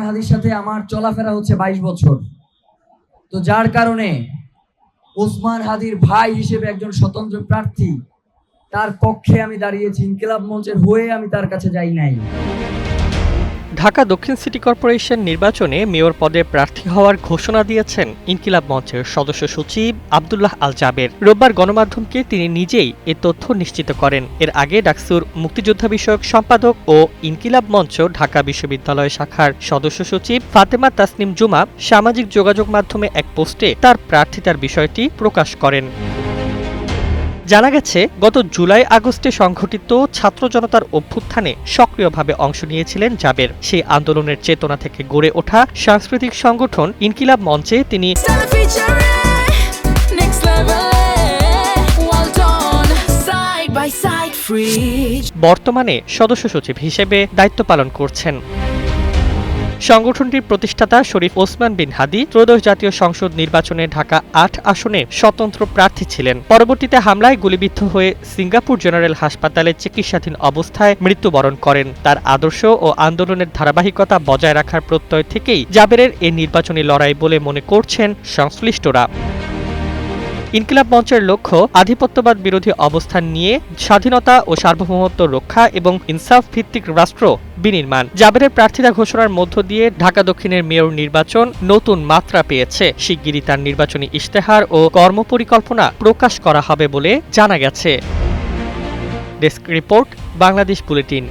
হাদির সাথে আমার চলাফেরা হচ্ছে 22 বছর। তো যার কারণে ওসমান হাদির ভাই হিসেবে একজন স্বতন্ত্র প্রার্থী, তার পক্ষে আমি দাঁড়িয়েছি। ইনকিলাব মঞ্চের হয়ে আমি তার কাছে যাই নাই। ঢাকা দক্ষিণ সিটি কর্পোরেশন নির্বাচনে মেয়র পদে প্রার্থী হওয়ার ঘোষণা দিয়েছেন ইনকিলাব মঞ্চের সদস্য সচিব আব্দুল্লাহ আল জাবের। রোববার গণমাধ্যমকে তিনি নিজেই এ তথ্য নিশ্চিত করেন। এর আগে ডাকসুর মুক্তিযোদ্ধা বিষয়ক সম্পাদক ও ইনকিলাব মঞ্চ ঢাকা বিশ্ববিদ্যালয় শাখার সদস্য সচিব ফাতেমা তাসনিম জুমা সামাজিক যোগাযোগ মাধ্যমে এক পোস্টে তার প্রার্থিতার বিষয়টি প্রকাশ করেন। জানা গেছে, গত জুলাই আগস্টে সংঘটিত ছাত্র জনতার অভ্যুত্থানে সক্রিয়ভাবে অংশ নিয়েছিলেন জাবের। সেই আন্দোলনের চেতনা থেকে গড়ে ওঠা সাংস্কৃতিক সংগঠন ইনকিলাব মঞ্চে তিনি বর্তমানে সদস্য সচিব হিসেবে দায়িত্ব পালন করছেন। সংগঠনটির প্রতিষ্ঠাতা শরীফ ওসমান বিন হাদি ত্রয়োদশ জাতীয় সংসদ নির্বাচনে ঢাকা ৮ আসনে স্বতন্ত্র প্রার্থী ছিলেন। পরবর্তীতে হামলায় গুলিবিদ্ধ হয়ে সিঙ্গাপুর জেনারেল হাসপাতালে চিকিৎসাধীন অবস্থায় মৃত্যুবরণ করেন। তার আদর্শ ও আন্দোলনের ধারাবাহিকতা বজায় রাখার প্রত্যয় থেকেই জাবেরের এ নির্বাচনী লড়াই বলে মনে করছেন সংশ্লিষ্টরা। ইনকিলাব মঞ্চের লক্ষ্য আধিপত্যবাদ বিরোধী অবস্থান নিয়ে স্বাধীনতা ও সার্বভৌমত্ব রক্ষা এবং ইনসাফ ভিত্তিক রাষ্ট্র বিনির্মাণ। জাবেরের প্রার্থিতা ঘোষণার মধ্য দিয়ে ঢাকা দক্ষিণের মেয়র নির্বাচন নতুন মাত্রা পেয়েছে। শিগগিরই তার নির্বাচনী ইশতেহার ও কর্মপরিকল্পনা প্রকাশ করা হবে বলে জানা গেছে। Desk report, Bangladesh bulletin.